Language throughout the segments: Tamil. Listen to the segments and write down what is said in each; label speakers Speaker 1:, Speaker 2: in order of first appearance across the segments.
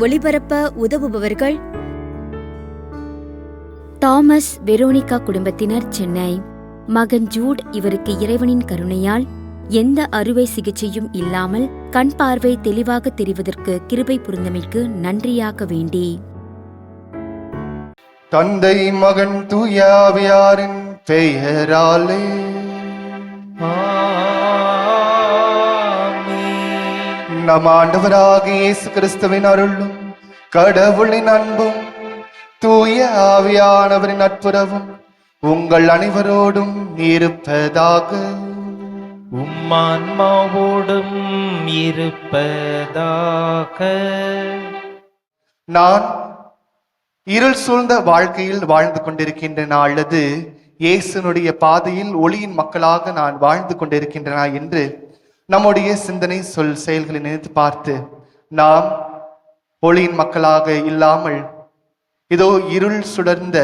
Speaker 1: ஒளிபரப்ப உதவுபவர்கள் தாமஸ் வெரோனிகா குடும்பத்தினர், சென்னை. மகன் ஜூட் இவருக்கு இறைவனின் கருணையால் எந்த அறுவை சிகிச்சையும் இல்லாமல் கண் பார்வை தெளிவாக தெரிவதற்கு கிருபை புரிந்தமைக்கு நன்றியாக வேண்டி,
Speaker 2: தந்தை மகன் தூய ஆவியாரின் பெயராலே நம் ஆண்டவராகிய இயேசு கிறிஸ்துவின் அருளும் கடவுளின் அன்பும் தூய ஆவியானவரின் நட்புறவும் உங்கள் அனைவரோடும் இருப்பதாக.
Speaker 3: உம்மான்மாவோடும் இருப்பதாக.
Speaker 2: நான் இருள் சூழ்ந்த வாழ்க்கையில் வாழ்ந்து கொண்டிருக்கின்றன அல்லது இயேசுனுடைய பாதையில் ஒளியின் மக்களாக நான் வாழ்ந்து கொண்டிருக்கின்றன என்று நம்முடைய சிந்தனை, சொல், செயல்களை நினைத்து பார்த்து நாம் ஒளியின் மக்களாக இல்லாமல் இதோ இருள் சுடர்ந்த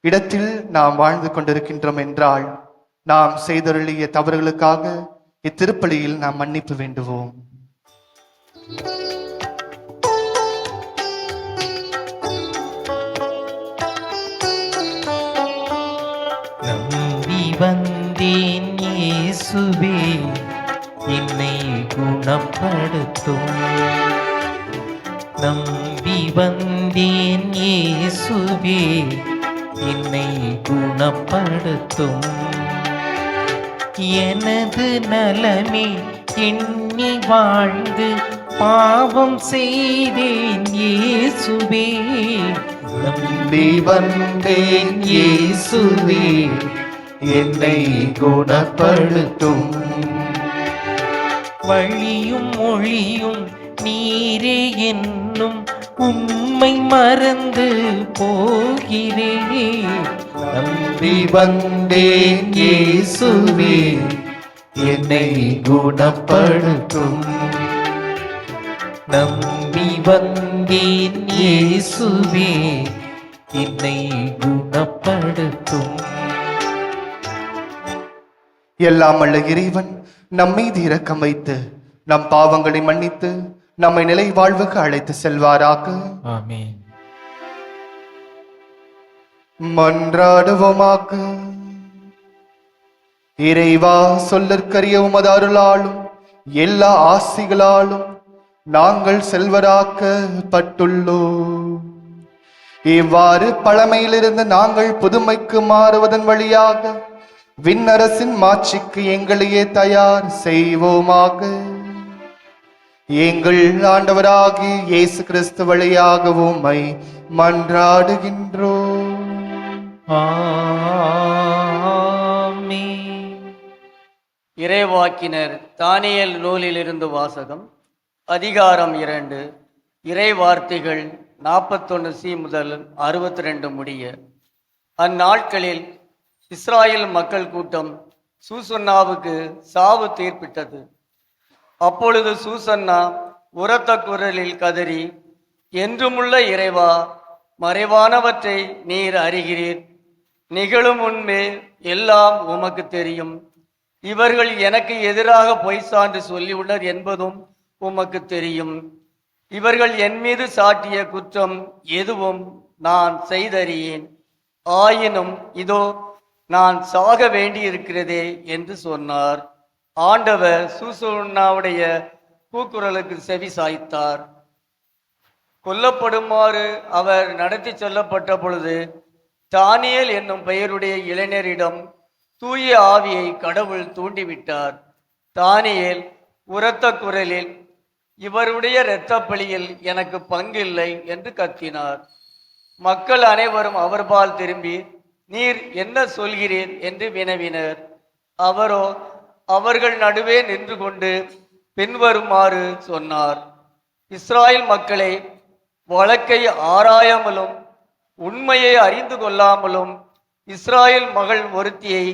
Speaker 2: இடத்தில் நாம் வாழ்ந்து கொண்டிருக்கின்றோம் என்றால் நாம் செய்தருளிய தவறுகளுக்காக இத்திருப்பலியில் நாம் மன்னிப்பு வேண்டுவோம்.
Speaker 3: நம்பி வந்தேன் இயேசுவே, என்னை குணப்படுத்தும். நம்பி வந்தேன் இயேசுவே, என்னை குணப்படுத்தும். எனது நலமே எண்ணி வாழ்ந்து பாவம் செய்தேன் இயேசுவே.
Speaker 2: நம்பி வந்தேன் இயேசுவே, என்னை குணப்படுத்தும்.
Speaker 3: வழியும் மொழியும் நீரே என்னும் உண்மை மறந்து போகிறேன்.
Speaker 2: நம்பி வந்தேன் இயேசுவே, என்னை குணப்படுத்தும்.
Speaker 3: நம்பி வந்தேன் இயேசுவே, என்னை குணப்படுத்தும்.
Speaker 2: எல்லாம் வல்ல இறைவன் நம்மீது இரக்கம் வைத்து நம் பாவங்களை மன்னித்து நம்மை நிலை வாழ்வுக்கு அழைத்து செல்வாராக.
Speaker 3: ஆமென்.
Speaker 2: மன்றாடுவோமாக. இறைவா, சொல்லற்கரிய உமது அருளாலும் எல்லா ஆசிகளாலும் நாங்கள் செல்வராக்கப்பட்டுள்ளோம். இவ்வாறு பழமையிலிருந்து நாங்கள் புதுமைக்கு மாறுவதன் வழியாக விண்ணரசின் மாட்சிக்கு எங்களையே தயார் செய்வோமாக. எங்கள் ஆண்டவராகிய இயேசு கிறிஸ்து வழியாக உம்மை மன்றாடுகின்றோம்.
Speaker 3: ஆமென்.
Speaker 4: இறைவாக்கினர் தானியேல் நூலிலிருந்து வாசகம். அதிகாரம் 2, இறை வார்த்தைகள் 41 முதல் 62 முடிய. அந்நாட்களில் இஸ்ராயேல் மக்கள் கூட்டம் சூசன்னாவுக்கு சாவு தீர்ப்பிட்டது. அப்பொழுது சூசன்னா உரத்த குரலில் கதறி, என்றுமுள்ள இறைவா, மறைவானவற்றை நீர் அறிகிறீர். நிகழும் முன்பே எல்லாம் உமக்கு தெரியும். இவர்கள் எனக்கு எதிராக பொய் சான்று சொல்லியுள்ளனர் என்பதும் உமக்கு தெரியும். இவர்கள் என் மீது சாட்டிய குற்றம் எதுவும் நான் செய்தறியேன். ஆயினும் இதோ நான் சாக வேண்டியிருக்கிறதே என்று சொன்னார். ஆண்டவர் சூசன்னாவுடைய கூக்குரலுக்கு செவி சாய்த்தார். கொல்லப்படுமாறு அவர் நடத்தி செல்லப்பட்ட பொழுது தானியேல் என்னும் பெயருடைய இளைஞரிடம் தூய ஆவியை கடவுள் தூண்டிவிட்டார். தானியேல் உரத்த குரலில், இவருடைய இரத்த பலியில் எனக்கு பங்கில்லை என்று கத்தினார். மக்கள் அனைவரும் அவர்பால் திரும்பி, நீர் என்ன சொல்கிறீர் என்று வினவினர். அவரோ அவர்கள் நடுவே நின்று கொண்டு பின்வருமாறு சொன்னார். இஸ்ராயேல் மக்களை, வழக்கை ஆராயாமலும் உண்மையை அறிந்து கொள்ளாமலும் இஸ்ராயேல் மகள் ஒருத்தியை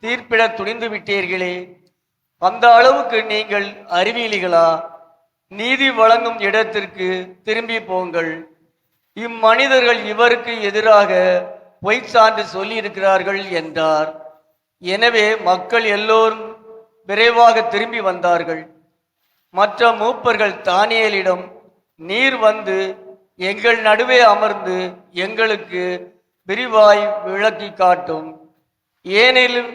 Speaker 4: தீர்ப்பிட துணிந்து விட்டீர்களே. அந்த அளவுக்கு நீங்கள் அறிவியலிகளா? நீதி வழங்கும் இடத்திற்கு திரும்பி போங்கள். இம்மனிதர்கள் இவருக்கு எதிராக பொய் சான்று சொல்லியிருக்கிறார்கள் என்றார். எனவே மக்கள் எல்லோரும் விரைவாக திரும்பி வந்தார்கள். மற்ற மூப்பர்கள் தானியேலிடம், நீர் வந்து எங்கள் நடுவே அமர்ந்து எங்களுக்கு விரிவாய் விளக்கி காட்டும். ஏனெனில்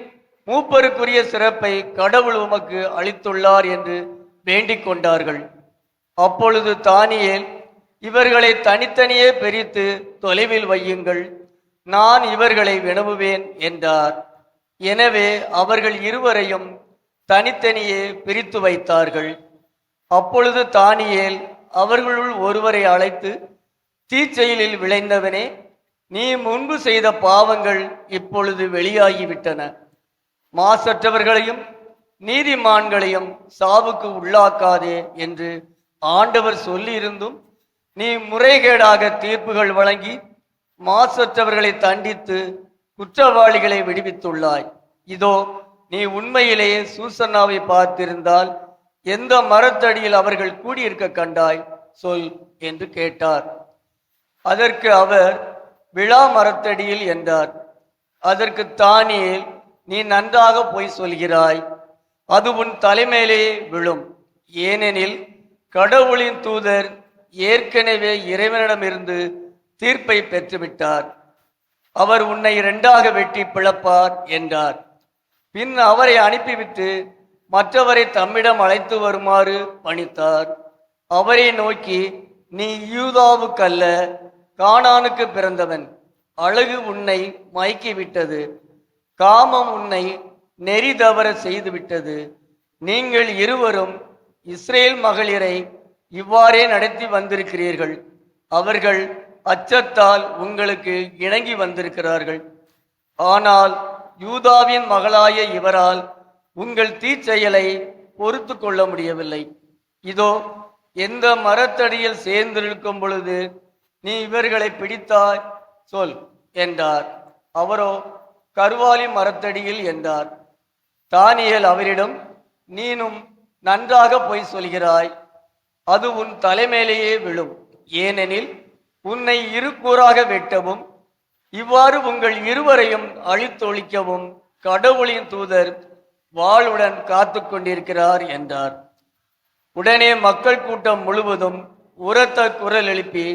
Speaker 4: மூப்பருக்குரிய சிறப்பை கடவுள் உமக்கு அளித்துள்ளார் என்று வேண்டிக் கொண்டார்கள். அப்பொழுது தானியேல், இவர்களை தனித்தனியே பிரித்து தொலைவில் வையுங்கள், நான் இவர்களை வினவுவேன் என்றார். எனவே அவர்கள் இருவரையும் தனித்தனியே பிரித்து வைத்தார்கள். அப்பொழுது தானியேல் அவர்களுள் ஒருவரை அழைத்து, தீச்செயலில் விளைந்தவனே, நீ முன்பு செய்த பாவங்கள் இப்பொழுது வெளியாகிவிட்டன. மாசற்றவர்களையும் நீதிமான்களையும் சாவுக்கு உள்ளாக்காதே என்று ஆண்டவர் சொல்லியிருந்தும் நீ முறைகேடாக தீர்ப்புகள் வழங்கி மாசற்றவர்களை தண்டித்து குற்றவாளிகளை விடுவித்துள்ளாய். இதோ நீ உண்மையிலேயே சூசன்னாவை பார்த்திருந்தால் எந்த மரத்தடியில் அவர்கள் கூடியிருக்க கண்டாய் சொல் என்று கேட்டார். அதற்கு அவர், விழா மரத்தடியில் என்றார். அதற்கு தானியேல், நீ நன்றாக போய் சொல்கிறாய், அது உன் தலைமையிலே விழும். ஏனெனில் கடவுளின் தூதர் ஏற்கனவே இறைவனிடமிருந்து தீர்ப்பை பெற்றுவிட்டார். அவர் உன்னை இரண்டாக வெட்டி பிளப்பார் என்றார். பின் அவரை அனுப்பிவிட்டு மற்றவரை தம்மிடம் அழைத்து வருமாறு பணித்தார். அவரை நோக்கி, நீ யூதாவுக்கல்ல, கானானுக்கு பிறந்தவன். அழகு உன்னை மயக்கிவிட்டது, காமம் உன்னை நெறி தவற செய்துவிட்டது. நீங்கள் இருவரும் இஸ்ரேல் மகளிரை இவ்வாறே நடத்தி வந்திருக்கிறீர்கள். அவர்கள் அச்சத்தால் உங்களுக்கு இணங்கி வந்திருக்கிறார்கள். ஆனால் யூதாவின் மகளாய இவரால் உங்கள் தீச்செயலை பொறுத்து கொள்ள முடியவில்லை. இதோ எந்த மரத்தடியில் சேர்ந்திருக்கும் பொழுது நீ இவர்களை பிடித்தாய் சொல் என்றார். அவரோ, கர்வாலி மரத்தடியில் என்றார். தானியேல் அவரிடம், நீனும் நன்றாக போய் சொல்கிறாய், அது உன் தலைமையிலேயே விழும். ஏனெனில் உன்னை இருக்கூறாக வெட்டவும் இவ்வாறு உங்கள் இருவரையும் அழித்தொழிக்கவும் கடவுளின் தூதர் வாளுடன் காத்து கொண்டிருக்கிறார் என்றார். உடனே மக்கள் கூட்டம் முழுவதும் உரத்த குரல் எழுப்பி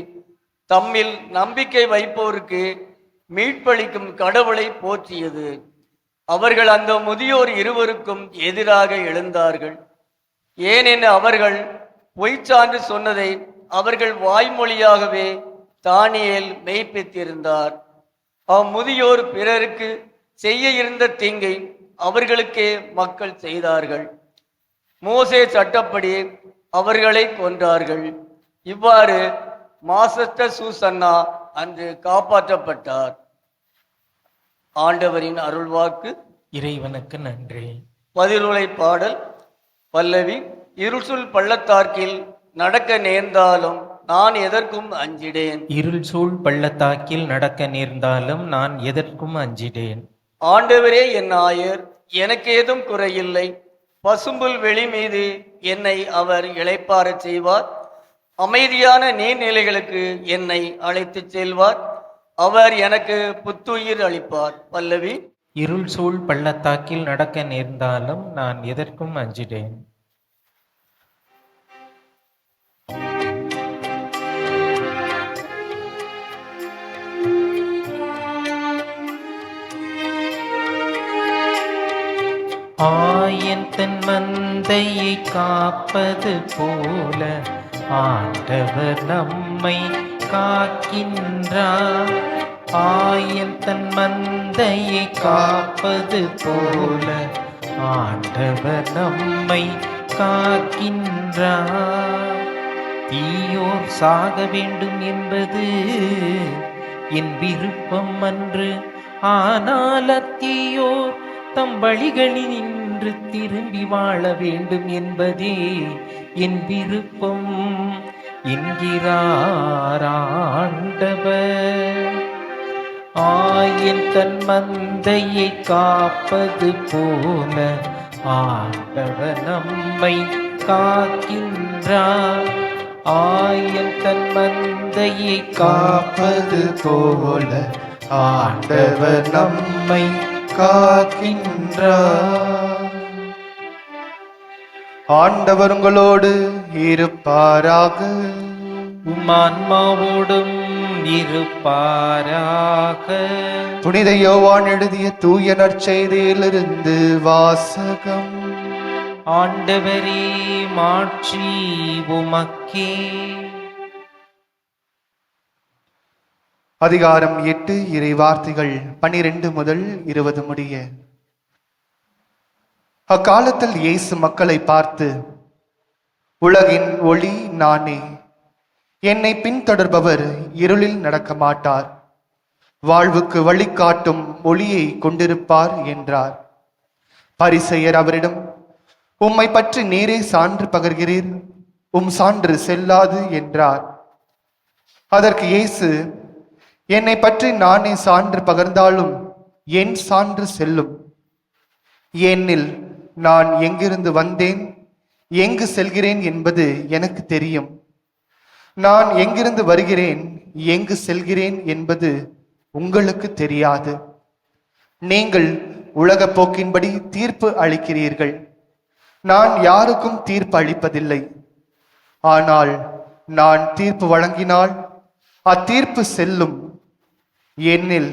Speaker 4: தம்மில் நம்பிக்கை வைப்போருக்கு மீட்பளிக்கும் கடவுளை போற்றியது. அவர்கள் அந்த முதியோர் இருவருக்கும் எதிராக எழுந்தார்கள். ஏனெனில் அவர்கள் பொய்ச்சான்று சொன்னதை அவர்கள் வாய்மொழியாகவே தானியேல் மெய்ப்பித்திருந்தார். அம்முதியோர் பிறருக்கு செய்ய இருந்த தீங்கை அவர்களுக்கே மக்கள் செய்தார்கள். மோசே சட்டப்படி அவர்களை கொன்றார்கள். இவ்வாறு மாசற்ற சூசன்னா அன்று காப்பாற்றப்பட்டார். ஆண்டவரின் அருள்வாக்கு.
Speaker 3: இறைவனுக்கு நன்றி.
Speaker 4: பதிலுரை பாடல். பல்லவி. இருள் பள்ளத்தாக்கில் நடக்க நேர்ந்தாலும் நான் எதற்கும் அஞ்சிடேன்.
Speaker 3: இருள் சூழ் பள்ளத்தாக்கில் நடக்க நேர்ந்தாலும் நான் எதற்கும் அஞ்சிடேன்.
Speaker 4: ஆண்டவரே என் ஆயர், எனக்கு ஏதும் குறையில்லை. பசும்புல் வெளி மீது என்னை அவர் இளைப்பாறச் செய்வார். அமைதியான நீர்நிலைகளுக்கு என்னை அழைத்துச் செல்வார். அவர் எனக்கு புத்துயிர் அளிப்பார். பல்லவி.
Speaker 3: இருள் சூழ் பள்ளத்தாக்கில் நடக்க நேர்ந்தாலும் நான் எதற்கும் அஞ்சிடேன். ஆயன் தன் மந்தையை காப்பது போல ஆண்டவர் நம்மை காக்கின்றார். ஆயன் தன் மந்தையை காப்பது போல ஆண்டவர் நம்மை காக்கின்றார். தீயோர் சாக வேண்டும் என்பது என் விருப்பம் அன்று, ஆனால் அத்தீயோர் தம் வழிகளில் நின்று திரும்பி வாழ வேண்டும் என்பதே என் விருப்பம் என்கிறார் ஆண்டவர். ஆயன் தன் மந்தையை காப்பது போல ஆண்டவர் நம்மை காக்கின்றார். ஆயன் தன் மந்தையை காப்பது போல ஆண்டவர் நம்மை காக்கின்றார்.
Speaker 2: ஆண்டவர் உங்களோடு இருப்பாராக.
Speaker 3: உம்மான்மாவோடும் இருப்பாராக.
Speaker 2: புனித யோவான் எழுதிய தூய நற்செய்தியிலிருந்து வாசகம்.
Speaker 3: ஆண்டவரே, மாட்சி உமக்கே.
Speaker 2: அதிகாரம் 8, இறை வார்த்தைகள் 12 முதல் 20 முடிய. அக்காலத்தில் இயேசு மக்களை பார்த்து, உலகின் ஒளி நானே. என்னை பின்தொடர்பவர் இருளில் நடக்க மாட்டார், வாழ்வுக்கு வழிகாட்டும் ஒளியை கொண்டிருப்பார் என்றார். பரிசேயர் அவரிடம், உம்மை பற்றி நீரே சான்று பகர்கிறீர், உம் சான்று செல்லாது என்றார். அதற்கு இயேசு, என்னை பற்றி நானே சான்று பகர்ந்தாலும் என் சான்று செல்லும். ஏனெனில் நான் எங்கிருந்து வந்தேன், எங்கு செல்கிறேன் என்பது எனக்கு தெரியும். நான் எங்கிருந்து வருகிறேன், எங்கு செல்கிறேன் என்பது உங்களுக்கு தெரியாது. நீங்கள் உலக போக்கின்படி தீர்ப்பு அளிக்கிறீர்கள். நான் யாருக்கும் தீர்ப்பு அளிப்பதில்லை. ஆனால் நான் தீர்ப்பு வழங்கினால் அத்தீர்ப்பு செல்லும். ஏனெனில்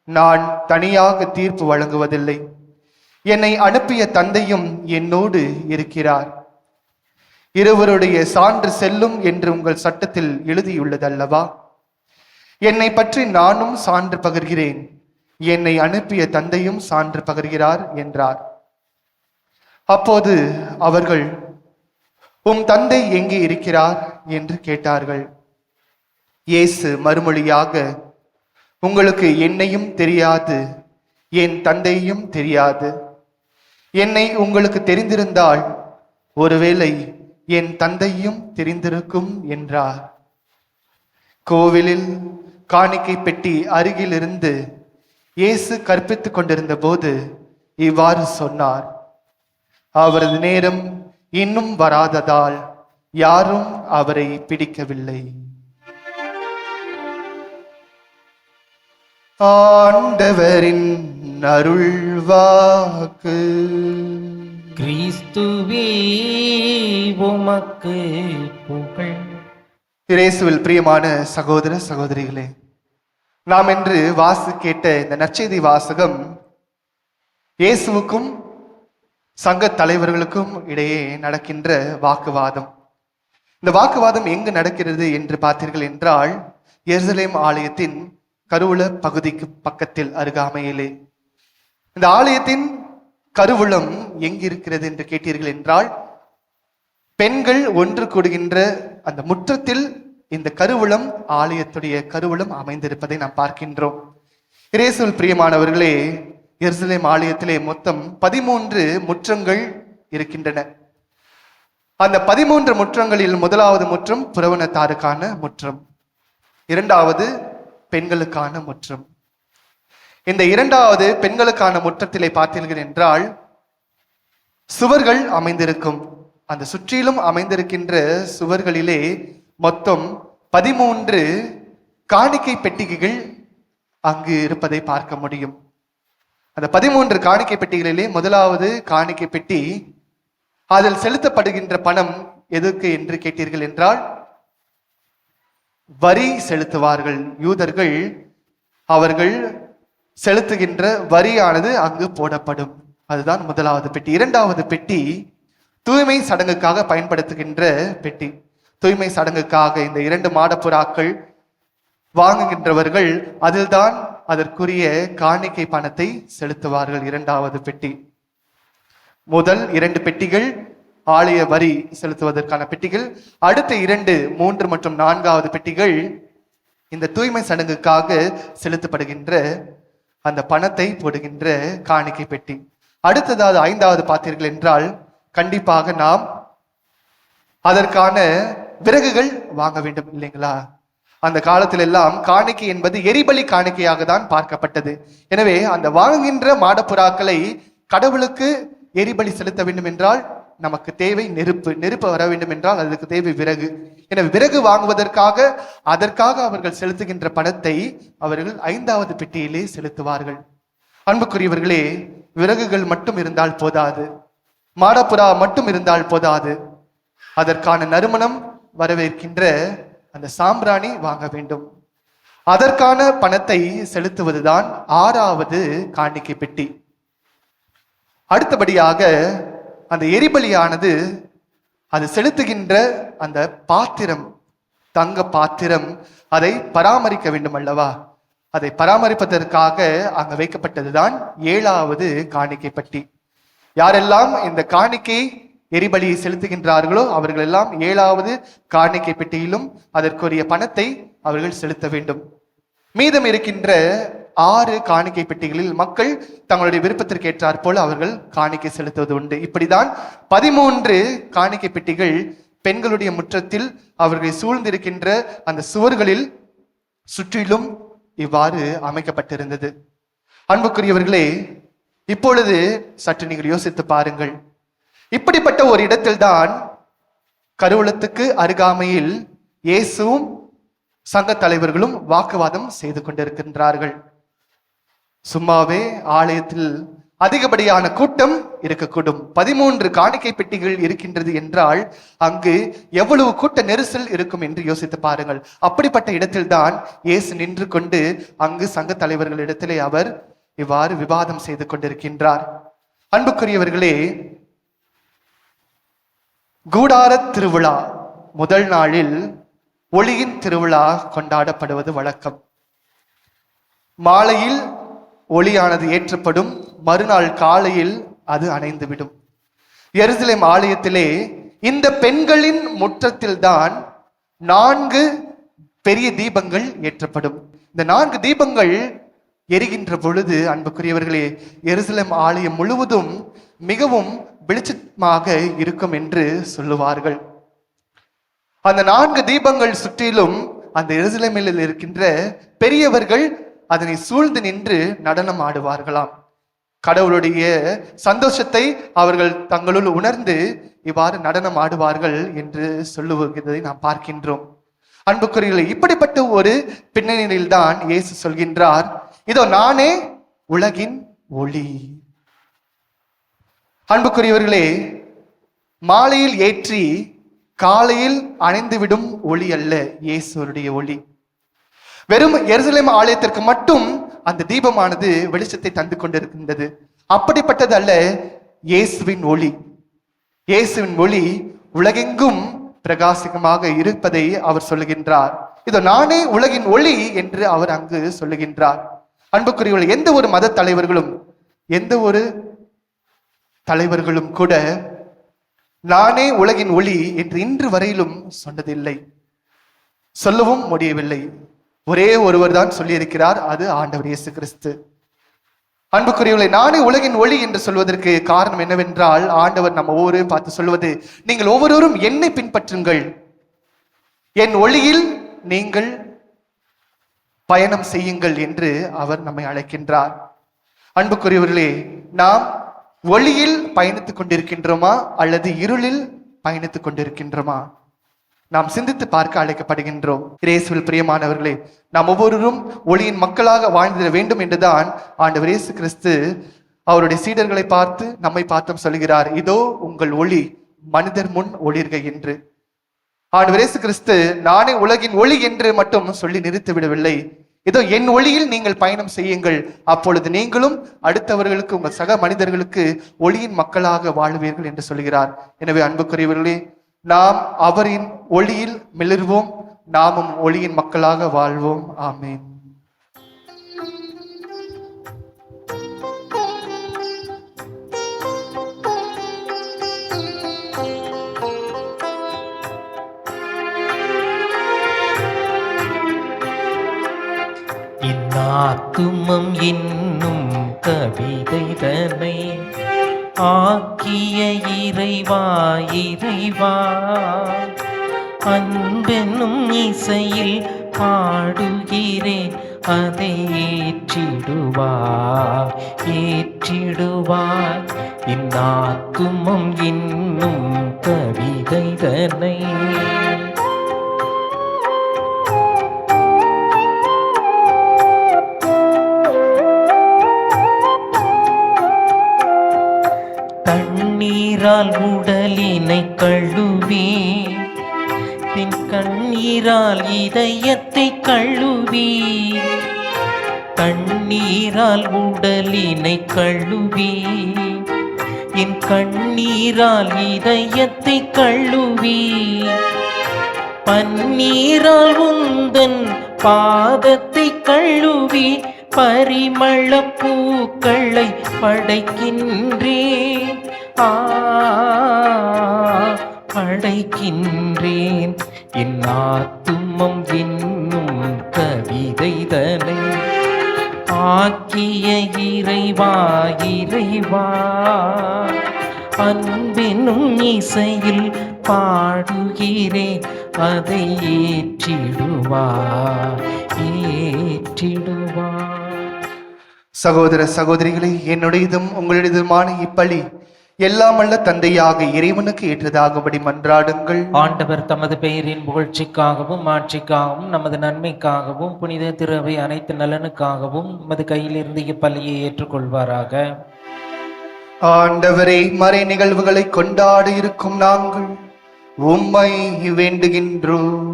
Speaker 2: நான் தனியாக தீர்ப்பு வழங்குவதில்லை, என்னை அனுப்பிய தந்தையும் என்னோடு இருக்கிறார். இருவருடைய சான்று செல்லும் என்று உங்கள் சட்டத்தில் எழுதியுள்ளதல்லவா? என்னை பற்றி நானும் சான்று பகர்கிறேன், என்னை அனுப்பிய தந்தையும் சான்று பகர்கிறார் என்றார். அப்போது அவர்கள், உம் தந்தை எங்கே இருக்கிறார் என்று கேட்டார்கள். இயேசு மறுமொழியாக, உங்களுக்கு என்னையும் தெரியாது, என் தந்தையும் தெரியாது. என்னை உங்களுக்கு தெரிந்திருந்தால் ஒருவேளை என் தந்தையும் தெரிந்திருக்கும் என்றார். கோவிலில் காணிக்கை பெட்டி அருகில் இருந்து இயேசு கற்பித்துக் கொண்டிருந்த போது இவ்வாறு சொன்னார். அவரது நேரம் இன்னும் வராததால் யாரும் அவரை பிடிக்கவில்லை. ஆண்டவரின் அருள்வாக்கு.
Speaker 3: கிறிஸ்துவே உமக்கு புகழ்.
Speaker 2: இயேசுவில் பிரியமான சகோதர சகோதரிகளே, நாம் இன்று கேட்ட இந்த நற்செய்தி வாசகம் இயேசுவுக்கும் சங்க தலைவர்களுக்கும் இடையே நடக்கின்ற வாக்குவாதம். இந்த வாக்குவாதம் எங்கு நடக்கிறது என்று பார்த்தீர்கள் என்றால், எருசலேம் ஆலயத்தின் கருவூல பகுதிக்கு பக்கத்தில் அருகாமையிலே. இந்த ஆலயத்தின் கருவூலம் எங்கிருக்கிறது என்று கேட்டீர்கள் என்றால், பெண்கள் ஒன்று கூடுகின்ற அந்த முற்றத்தில் இந்த கருவூலம், ஆலயத்துடைய கருவூலம் அமைந்திருப்பதை நாம் பார்க்கின்றோம். இயேசுவில் பிரியமானவர்களே, எருசலேம் ஆலயத்திலே மொத்தம் 13 முற்றங்கள் இருக்கின்றன. அந்த 13 முற்றங்களில் முதலாவது முற்றம் புரவனத்தாருக்கான முற்றம், இரண்டாவது பெண்களுக்கான முற்றம். இந்த இரண்டாவது பெண்களுக்கான முற்றத்திலே பார்த்தீர்கள் என்றால் சுவர்கள் அமைந்திருக்கும். அந்த சுற்றிலும் அமைந்திருக்கின்ற சுவர்களிலே மொத்தம் 13 காணிக்கை பெட்டிகைகள் அங்கு இருப்பதை பார்க்க முடியும். அந்த 13 காணிக்கை பெட்டிகளிலே முதலாவது காணிக்கை பெட்டி, அதில் செலுத்தப்படுகின்ற பணம் எதுக்கு என்று கேட்டீர்கள் என்றால், வரி செலுத்துவார்கள் யூதர்கள். அவர்கள் செலுத்துகின்ற வரியானது அங்கு போடப்படும். அதுதான் முதலாவது பெட்டி. இரண்டாவது பெட்டி தூய்மை சடங்குக்காக பயன்படுத்துகின்ற பெட்டி. தூய்மை சடங்குக்காக இந்த 2 மாடப்புறாக்கள் வாங்குகின்றவர்கள் அதில்தான் அதற்குரிய காணிக்கை பணத்தை செலுத்துவார்கள். இரண்டாவது பெட்டி. முதல் 2 பெட்டிகள் ஆலய வரி செலுத்துவதற்கான பெட்டிகள். அடுத்த 2, 3 மற்றும் 4வது பெட்டிகள் இந்த தூய்மை சடங்குக்காக செலுத்தப்படுகின்ற அந்த பணத்தை போடுகின்ற காணிக்கை பெட்டி. அடுத்ததாவது 5வது பார்த்தீர்கள் என்றால், கண்டிப்பாக நாம் அதற்கான விறகுகள் வாங்க வேண்டும் இல்லைங்களா? அந்த காலத்தில் எல்லாம் காணிக்கை என்பது எரிபலி காணிக்கையாக தான் பார்க்கப்பட்டது. எனவே அந்த வாங்குகின்ற மாடப்புறாக்களை கடவுளுக்கு எரிபலி செலுத்த வேண்டும் என்றால் நமக்கு தேவை நெருப்பு வர வேண்டும் என்றால் அதுக்கு தேவை விறகு. எனவே விறகு வாங்குவதற்காக அதற்காக அவர்கள் செலுத்துகின்ற பணத்தை அவர்கள் 5வது பெட்டியிலே செலுத்துவார்கள். அன்புக்குரியவர்களே, விறகுகள் மட்டும் இருந்தால் போதாது, மாடப்புறா மட்டும் இருந்தால் போதாது. அதற்கான நறுமணம் வரவேற்கின்ற அந்த சாம்பிராணி வாங்க வேண்டும். அதற்கான பணத்தை செலுத்துவதுதான் 6வது காணிக்கை பெட்டி. அடுத்தபடியாக அந்த எரிபலியானது அது செலுத்துகின்ற அந்த பாத்திரம், தங்க பாத்திரம், அதை பராமரிக்க வேண்டும் அல்லவா? அதை பராமரிப்பதற்காக அங்கு வைக்கப்பட்டதுதான் 7வது காணிக்கை பெட்டி. யாரெல்லாம் இந்த காணிக்கை எரிபலியை செலுத்துகின்றார்களோ அவர்கள் எல்லாம் 7வது காணிக்கை பெட்டியிலும் அதற்குரிய பணத்தை அவர்கள் செலுத்த வேண்டும். மீதம் இருக்கின்ற 6 காணிக்கை பெட்டிகளில் மக்கள் தங்களுடைய விருப்பத்திற்கு ஏற்றாற் போல அவர்கள் காணிக்கை செலுத்துவது உண்டு. இப்படிதான் 13 காணிக்கை பெட்டிகள் பெண்களுடைய முற்றத்தில் அவர்களை சூழ்ந்திருக்கின்ற அந்த சுவர்களில் சுற்றிலும் இவ்வாறு அமைக்கப்பட்டிருந்தது. அன்புக்குரியவர்களே, இப்பொழுது சற்று நீங்கள் யோசித்து பாருங்கள். இப்படிப்பட்ட ஒரு இடத்தில்தான் கருவூலத்துக்கு அருகாமையில் இயேசுவும் சங்க தலைவர்களும் வாக்குவாதம் செய்து கொண்டிருக்கின்றார்கள். சும்மாவே ஆலயத்தில் அதிகப்படியான கூட்டம் இருக்கக்கூடும். 13 காணிக்கை பெட்டிகள் இருக்கின்றது என்றால் அங்கு எவ்வளவு கூட்ட நெரிசல் இருக்கும் என்று யோசித்து பாருங்கள். அப்படிப்பட்ட இடத்தில்தான் இயேசு நின்று கொண்டு அங்கு சங்க தலைவர்களிடத்திலே அவர் இவ்வாறு விவாதம் செய்து கொண்டிருக்கின்றார். அன்புக்குரியவர்களே, கூடார திருவிழா முதல் நாளில் ஒளியின் திருவிழா கொண்டாடப்படுவது வழக்கம். மாலையில் ஒளியானது ஏற்றப்படும், மறுநாள் காலையில் அது அணைந்துவிடும். எருசலேம் ஆலயத்திலே இந்த பெண்களின் முற்றத்தில்தான் 4 பெரிய தீபங்கள் ஏற்றப்படும். இந்த 4 தீபங்கள் எரிகின்ற பொழுது அன்புக்குரியவர்களே, எருசலேம் ஆலயம் முழுவதும் மிகவும் வெளிச்சமாக இருக்கும் என்று சொல்லுவார்கள். அந்த 4 தீபங்கள் சுற்றிலும் அந்த எருசலேமில் இருக்கின்ற பெரியவர்கள் அதனை சூழ்ந்து நின்று நடனம் ஆடுவார்களாம். கடவுளுடைய சந்தோஷத்தை அவர்கள் தங்களுள் உணர்ந்து இவ்வாறு நடனம் ஆடுவார்கள் என்று சொல்லுவதை நாம் பார்க்கின்றோம். அன்புக்குரியவர்களே, இப்படிப்பட்ட ஒரு பின்னணியில்தான் இயேசு சொல்கின்றார், இதோ நானே உலகின் ஒளி. அன்புக்குரியவர்களே, மாலையில் ஏற்றி காலையில் அணைந்துவிடும் ஒளி அல்ல இயேசுடைய ஒளி. வெறும் எருசலேம் ஆலயத்திற்கு மட்டும் அந்த தீபமானது வெளிச்சத்தை தந்து கொண்டிருக்கின்றது. அப்படிப்பட்டது அல்ல இயேசுவின் ஒளி. இயேசுவின் ஒளி உலகெங்கும் பிரகாசமாக இருப்பதை அவர் சொல்லுகின்றார். இதோ நானே உலகின் ஒளி என்று அவர் அங்கு சொல்லுகின்றார். அன்புக்குரியவர்கள், எந்த ஒரு மத தலைவர்களும் எந்த ஒரு தலைவர்களும் கூட நானே உலகின் ஒளி என்று இன்று வரையிலும் சொன்னதில்லை, சொல்லவும் முடியவில்லை. ஒரே ஒருவர் தான் சொல்லியிருக்கிறார், அது ஆண்டவர் இயேசு கிறிஸ்து. அன்புக்குரியவர்களை, நானே உலகின் ஒளி என்று சொல்வதற்கு காரணம் என்னவென்றால், ஆண்டவர் நம்ம ஒவ்வொருவரையும் பார்த்து சொல்வது, நீங்கள் ஒவ்வொருவரும் என்னை பின்பற்றுங்கள், என் ஒளியில் நீங்கள் பயணம் செய்யுங்கள் என்று அவர் நம்மை அழைக்கின்றார். அன்புக்குரியவர்களே, நாம் ஒளியில் பயணித்துக் கொண்டிருக்கின்றோமா அல்லது இருளில் பயணித்துக் கொண்டிருக்கின்றோமா? நாம் சிந்தித்து பார்க்க அழைக்கப்படுகின்றோம். இயேசுவில் பிரியமானவர்களே, நாம் ஒவ்வொருவரும் ஒளியின் மக்களாக வாழ்ந்திட வேண்டும் என்றுதான் ஆண்டவர் இயேசு கிறிஸ்து அவருடைய சீடர்களை பார்த்து நம்மை பார்த்தும் சொல்கிறார், இதோ உங்கள் ஒளி மனிதர் முன் ஒளிர்க என்று. ஆண்டவர் இயேசு கிறிஸ்து நானே உலகின் ஒளி என்று மட்டும் சொல்லி நிறுத்தி விடவில்லை. இதோ என் ஒளியில் நீங்கள் பயணம் செய்யுங்கள், அப்பொழுது நீங்களும் அடுத்தவர்களுக்கு, உங்கள் சக மனிதர்களுக்கு ஒளியின் மக்களாக வாழ்வீர்கள் என்று சொல்கிறார். எனவே அன்புக்குரியவர்களே, நாம் அவரின் ஒளியில் மிளிர்வோம், நாமும் ஒளியின் மக்களாக வாழ்வோம். ஆமென்.
Speaker 3: இன்னாத்துமம் என்னும் கவிதைதனை ஆக்கிய இறைவா இறைவா, அன்பெனும் இசையில் பாடுகிறேன், அதை ஏற்றிடுவார் ஏற்றிடுவார். இன்னாத்துமம் என்னும் கவிதைதனை தண்ணீரால் உடலினை கழுவி பின் கண்ணீரால் இதயத்தை கழுவி, கண்ணீரால் உடலினை கழுவி, என் கண்ணீரால் இதயத்தை கழுவி, பன்னீரால் உந்தன் பாதத்தை கழுவி, பரிமள பூக்களை படைக்கின்றேன், படைக்கின்றேன். என் ஆத்துமம் என்னும் கவிதைதனை ஆக்கிய இறைவா, இறைவா, அன்பெனும் இசையில் பாடுகிறேன், அதை ஏற்றிடுவார், ஏற்றிடுவார்.
Speaker 2: சகோதர சகோதரிகளே, என்னுடையதும் உங்களுடையதுமான இப்பலி எல்லாம் அல்ல தந்தையாக இறைவனுக்கு ஏற்றதாகபடி மன்றாடுங்கள்.
Speaker 3: ஆண்டவர் தமது பெயரின் புகழ்ச்சிக்காகவும் ஆட்சிக்காகவும் நமது நன்மைக்காகவும் புனித திருவை அனைத்து நலனுக்காகவும் நமது கையிலிருந்து இப்பலியை ஏற்றுக்கொள்வாராக.
Speaker 2: ஆண்டவரே, மறை நிகழ்வுகளை கொண்டாட இருக்கும் நாங்கள் உம்மை வேண்டுகின்றோம்.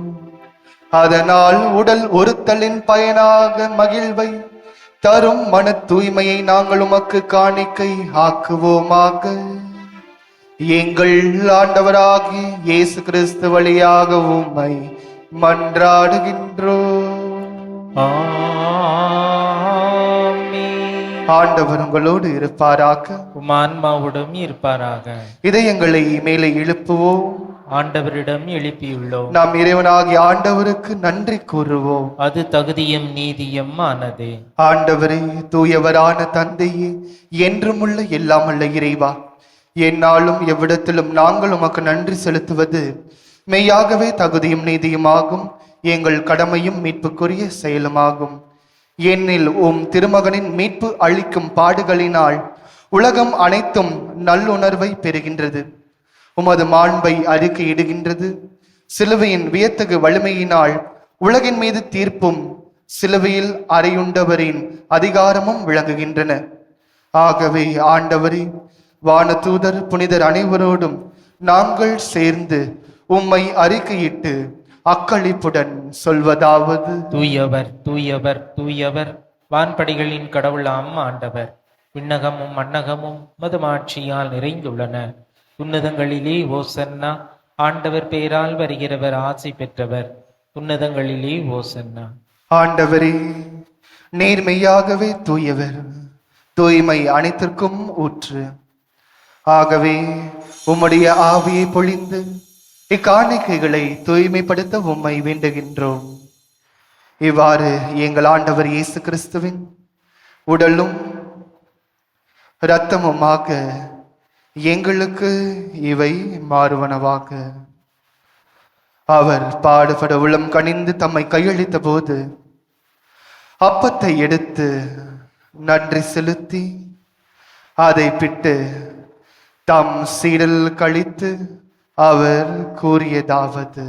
Speaker 2: அதனால் உடல் ஒருத்தலின் பயனாக மகிழ்வை தரும் மன தூய்மையை நாங்கள் உமக்கு காணிக்கை ஆக்குவோமாக. எங்கள் ஆண்டவராகிய இயேசு கிறிஸ்து வழியாக உம்மை மன்றாடுகின்றோம். ஆண்டவர் உங்களோடு இருப்பாராக,
Speaker 3: உம் ஆன்மாவோடும் இருப்பாராக.
Speaker 2: இதயங்களை மேலே எழுப்புவோம்.
Speaker 3: ஆண்டவரிடம் எழுப்பியுள்ளோம்.
Speaker 2: நாம் இறைவனாகிய ஆண்டவருக்கு நன்றி கூறுவோம்.
Speaker 3: அது தகுதியும் நீதியும் ஆனதே.
Speaker 2: ஆண்டவரே, தூயவரான தந்தையே, என்றுமுள்ள எல்லாமல்ல இறைவா, எந்நாளும் எவ்விடத்திலும் நாங்கள் உமக்கு நன்றி செலுத்துவது மெய்யாகவே தகுதியும் நீதியுமாகும், எங்கள் கடமையும் மீட்புக்குரிய செயலுமாகும். ஏனெனில் உம் திருமகனின் மீட்பு அளிக்கும் பாடுகளினால் உலகம் அனைத்தும் நல்லுணர்வை பெறுகின்றது, உமது மாண்பை அறிக்கையிடுகின்றது. சிலுவையின் வியத்தகு வலிமையினால் உலகின் மீது தீர்ப்பும் சிலுவையில் அறையுண்டவரின் அதிகாரமும் விளங்குகின்றன. ஆகவே ஆண்டவரே, வானதூதர் புனிதர் அனைவரோடும் நாங்கள் சேர்ந்து உம்மை அறிக்கையிட்டு அக்களிப்புடன் சொல்வதாவது:
Speaker 3: தூயவர், தூயவர், தூயவர், வான்படிகளின் கடவுளாம் ஆண்டவர். விண்ணகமும் மண்ணகமும் மதுமாட்சியால் நிறைந்துள்ளன. உன்னதங்களிலே ஓசன்னா. ஆண்டவர் பெயரால் வருகிறவர் ஆசி பெற்றவர். உன்னதங்களிலே ஓசன்னா.
Speaker 2: ஆண்டவரே, நேர்மையாகவே தூயவர், தூய்மை அனைத்திற்கும் ஊற்று. ஆகவே உம்முடைய ஆவியை பொழிந்து இக்காணிக்கைகளை தூய்மைப்படுத்த உம்மை வேண்டுகின்றோம். இவ்வாறு எங்கள் ஆண்டவர் இயேசு கிறிஸ்துவின் உடலும் இரத்தமுமாக எங்களுக்கு இவை மாறுவனவாக. அவர் பாடுபட உளம் கனிந்து தம்மை கையளித்த போது அப்பத்தை எடுத்து நன்றி செலுத்தி அதை பிட்டு தம் சீடல் கழித்து அவர் கூறியதாவது: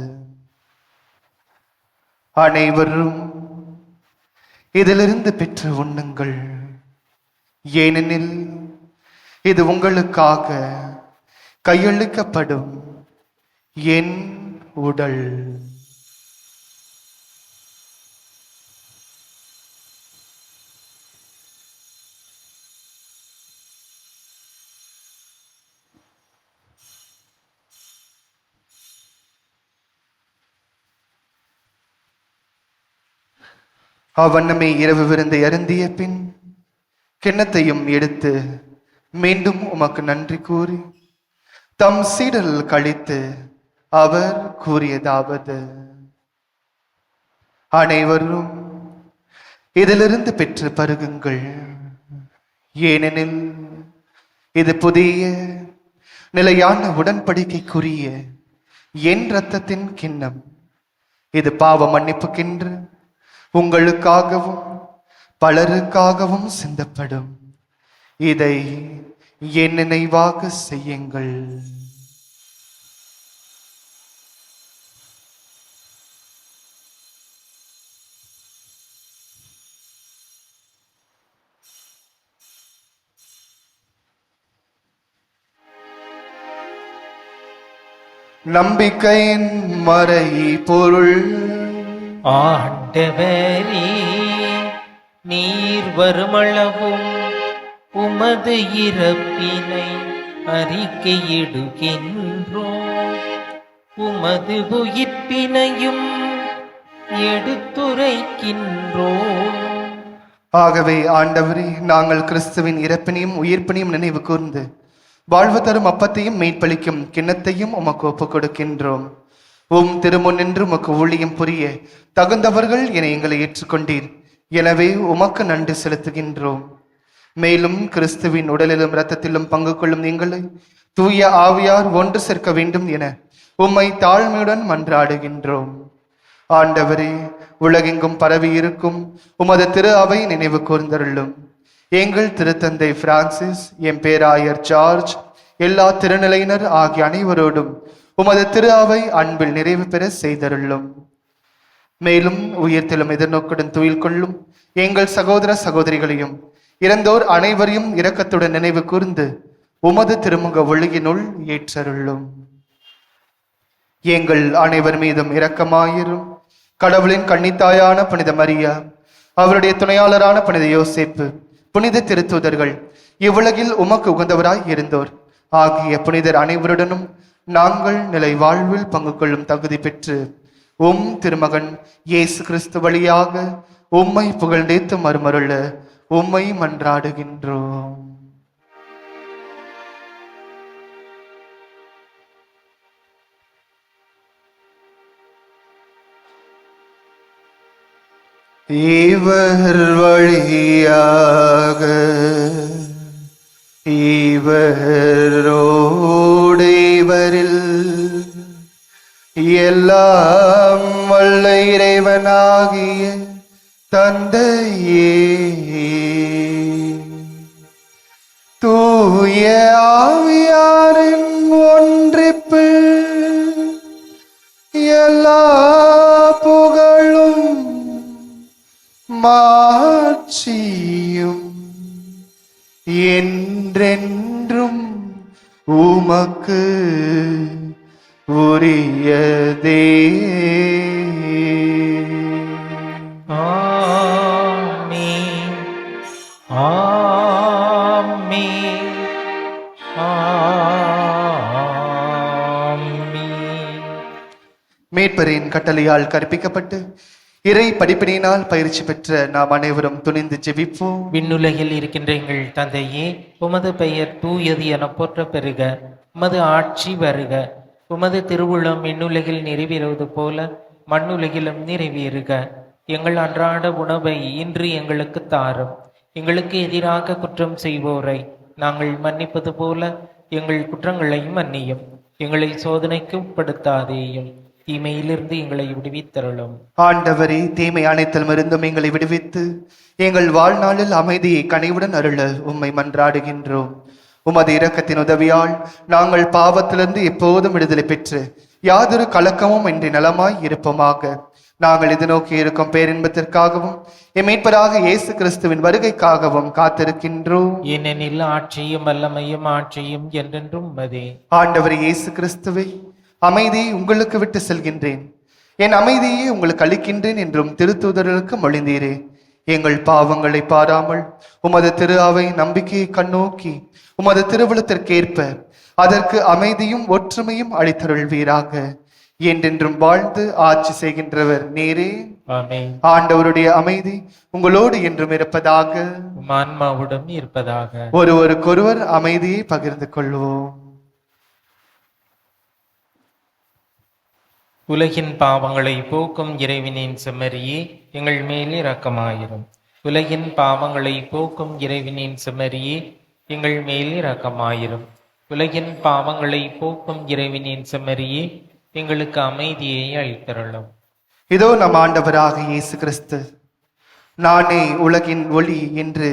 Speaker 2: அனைவரும் இதிலிருந்து பெற்று உண்ணுங்கள், ஏனெனில் இது உங்களுக்காக கையளிக்கப்படும் என் உடல். அவ்வண்ணமே இரவு விருந்தை அருந்திய பின் கிண்ணத்தையும் எடுத்து மீண்டும் உமக்கு நன்றி கூறி தம் சீடல் கழித்து அவர் கூறியதாவது: அனைவரும் இதிலிருந்து பெற்று பருகுங்கள், ஏனெனில் இது புதிய நிலையான உடன்படிக்கைக்குரிய என் இரத்தத்தின் கிண்ணம். இது பாவ மன்னிப்புக்கென்று உங்களுக்காகவும் பலருக்காகவும் சிந்தப்படும். இதை என் நினைவாக செய்யுங்கள். நம்பிக்கையின் மறை பொருள்.
Speaker 3: ஆண்டவரே, நீர் வருமளவும் உமது இறப்பினை அறிக்கையிடுகின்றோம், உமது உயிர்ப்பினையும் எடுத்துரைக்கின்றோம்.
Speaker 2: ஆகவே ஆண்டவரே, நாங்கள் கிறிஸ்துவின் இறப்பினையும் உயிர்ப்பினையும் நினைவு கூர்ந்து வாழ்வு தரும் அப்பத்தையும் மீட்பளிக்கும் கிண்ணத்தையும் உமக்கு ஒப்புக் கொடுக்கின்றோம். திருமுன்னின்று உமக்கு ஊழியம் புரிய தகுந்தவர்கள் என எங்களை ஏற்றுக்கொண்டீர். எனவே உமக்கு நன்றி செலுத்துகின்றோம். மேலும் கிறிஸ்துவின் உடலிலும் இரத்தத்திலும் பங்கு கொள்ளும் எங்களை தூய ஆவியார் ஒன்று சேர்க்க வேண்டும் என உம்மை தாழ்மையுடன் மன்றாடுகின்றோம். ஆண்டவரே, உலகெங்கும் பரவி இருக்கும் உமது திரு அவை நினைவு கூர்ந்தருளும். எங்கள் திருத்தந்தை பிரான்சிஸ், எம் பேராயர் ஜார்ஜ், எல்லா திருநிலையினர் ஆகிய அனைவரோடும் உமது திரு அவை அன்பில் நிறைவு பெற செய்தருளும். மேலும் உயிர்த்தெழும் எதிர்நோக்குடன் துயில் கொள்ளும் எங்கள் சகோதர சகோதரிகளையும் இறந்தோர் அனைவரையும் இரக்கத்துடன் நினைவு கூர்ந்து உமது திருமுக ஒளியினுள் ஏற்றருளும். எங்கள் அனைவர் மீதும் இரக்கமாயிரும். கடவுளின் கன்னித்தாயான புனித மரியா, அவருடைய துணையாளரான புனித யோசேப்பு, புனித திருத்தூதர்கள், இவ்வுலகில் உமக்கு உகந்தவராய் இருந்தோர் ஆகிய புனிதர் அனைவருடனும் நாங்கள் நிலை வாழ்வில் பங்கு கொள்ளும் தகுதி பெற்று திருமகன் இயேசு கிறிஸ்து வழியாக உம்மை புகழ்ந்தேத்து மறுமருள உம்மை மன்றாடுகின்றோம். இவர் வழியாக இவரோடு இவரில் எல்லாம் வல்ல இறைவனாகிய தந்தையே, தூய ஆவியாரின் ஒன்றிப்பில் எல்லா புகழும் மாட்சியும் என்றென்றும் உமக்கு உரியதே.
Speaker 3: ஆமென், ஆமென், ஆமென்.
Speaker 2: மீட்பரின் கட்டளையால் கற்பிக்கப்பட்டு இறை படிப்பினையினால் பயிற்சி பெற்ற நாம் அனைவரும் துணிந்து ஜெபிப்போம்.
Speaker 3: விண்ணுலகில் இருக்கின்ற எங்கள் தந்தையே, உமது பெயர் தூயது என போற்ற பெறுக. உமது ஆட்சி வருக. உமது திருவுளம் விண்ணுலகில் நிறைவேறுவது போல மண்ணுலகிலும் நிறைவேறுக. எங்கள் அன்றாட உணவை இன்று எங்களுக்கு தாரும். எங்களுக்கு எதிராக குற்றம் செய்வோரை நாங்கள் மன்னிப்பது போல எங்கள் குற்றங்களையும் மன்னியும். எங்களை சோதனைக்கு உட்படுத்தாதேயும், தீமையிலிருந்து எங்களை விடுவித்தருளும்.
Speaker 2: ஆண்டவரே, தீமை அனைத்திலும் இருந்தும் எங்களை விடுவித்து எங்கள் வாழ்நாளில் அமைதியை கனிவுடன் அருள உம்மை மன்றாடுகின்றோம். உமது இரக்கத்தின் உதவியால் நாங்கள் பாவத்திலிருந்து எப்போதும் விடுதலை பெற்று யாதொரு கலக்கமும் இன்றி நலமாய் இருப்போமாக. நாங்கள் இது நோக்கி இருக்கும் பேரின்பத்திற்காகவும் எம் மீட்பராக இயேசு கிறிஸ்துவின் வருகைக்காகவும் காத்திருக்கின்றோம்.
Speaker 3: ஏனெனில் ஆட்சியும் வல்லமையும் ஆட்சியும் என்றென்றும் உமதே.
Speaker 2: ஆண்டவர் இயேசு கிறிஸ்துவை, அமைதியை உங்களுக்கு விட்டு செல்கின்றேன், என் அமைதியை உங்களுக்கு அளிக்கின்றேன் என்றும் திருத்தூதர்களுக்கு மொழிந்தீரே. எங்கள் பாவங்களை பாராமல் உமது திரு அவை நம்பிக்கையை கண்ணோக்கி உமது திருவுளத்திற்கேற்ப அதற்கு அமைதியும் ஒற்றுமையும் அளித்தருள்வீராக. என்றென்றும் வாழ்ந்து ஆட்சி செய்கின்றவர் நீரே.
Speaker 3: ஆமென்.
Speaker 2: ஆண்டவருடைய அமைதி உங்களோடு என்றும் இருப்பதாக.
Speaker 3: ஆன்மாவுடன் இருப்பதாக.
Speaker 2: ஒருவருக்கொருவர் அமைதியை பகிர்ந்து கொள்வோம்.
Speaker 3: உலகின் பாவங்களை போக்கும் இறைவனின் செம்மறியே, எங்கள் மேல் இரக்கமாயிரும். உலகின் பாவங்களை போக்கும் இறைவனின் செம்மறியே, எங்கள் மேல் இரக்கமாயிரும். உலகின் பாவங்களை போக்கும் இறைவனின் செம்மறியே, எங்களுக்கு அமைதியை அளித்தருளும்.
Speaker 2: இதோ நம் ஆண்டவராக இயேசு கிறிஸ்து, நானே உலகின் ஒளி என்று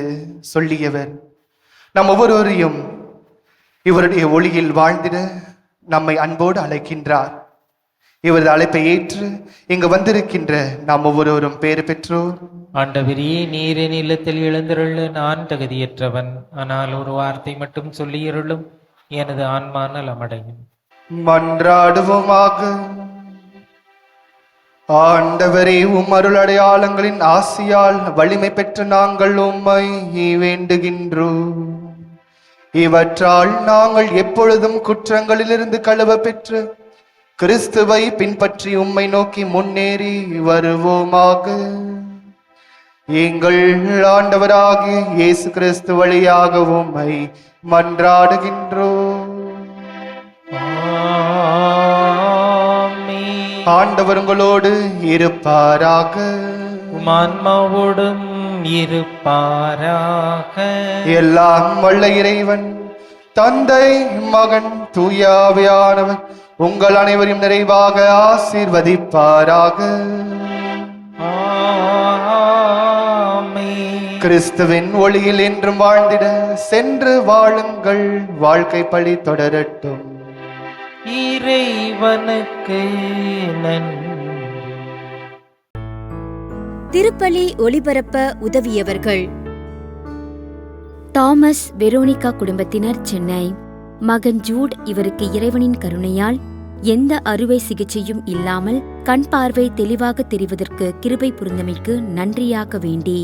Speaker 2: சொல்லியவர், நம் ஒவ்வொருவரையும் இவருடைய ஒளியில் வாழ்ந்திட நம்மை அன்போடு அழைக்கின்றார். இவரது அழைப்பை ஏற்று இங்கு வந்திருக்கின்ற நாம் ஒவ்வொருவரும் பேறு பெற்றோர்.
Speaker 3: ஆண்டவரே, நீரின் இல்லத்தில் எழுந்தருள நான் தகுதியற்றவன். ஆனால் ஒரு வார்த்தை மட்டும் சொல்லியருளும், எனது ஆன்மா நலமடையும்.
Speaker 2: மன்றாடுவோமாக. ஆண்டவரே, உம் அருள் அடையாளங்களின் ஆசியால் வலிமை பெற்ற நாங்கள் உம்மை வேண்டுகின்றோம். இவற்றால் நாங்கள் எப்பொழுதும் குற்றங்களிலிருந்து கழுவ பெற்று கிறிஸ்துவை பின்பற்றி உம்மை நோக்கி முன்னேறி வருவோமாக. எங்கள் ஆண்டவராகிய இயேசு கிறிஸ்து வழியாக உம்மை மன்றாடுகின்றோம். ஆண்டவர் உங்களோடு இருப்பாராக.
Speaker 3: உம் ஆன்மாவோடும் இருப்பாராக.
Speaker 2: எல்லாம் வல்ல இறைவன் தந்தை, மகன், தூய ஆவியானவர் உங்கள் அனைவரையும் நிறைவாக ஆசீர்வதிப்பாராக. கிறிஸ்துவின் ஒளியில் என்றும் வாழ்ந்திட சென்று வாழுங்கள். வாழ்க்கை பழி தொடரட்டும்.
Speaker 3: இறைவனுக்கு நன்றி.
Speaker 1: திருப்பலி ஒளிபரப்ப உதவியவர்கள்: தாமஸ் வெரோனிகா குடும்பத்தினர், சென்னை. மகன் ஜூட் இவருக்கு இறைவனின் கருணையால் எந்த அறுவை சிகிச்சையும் இல்லாமல் கண் பார்வை தெளிவாக தெரிவதற்கு கிருபை புரிந்தமைக்கு நன்றியாக வேண்டி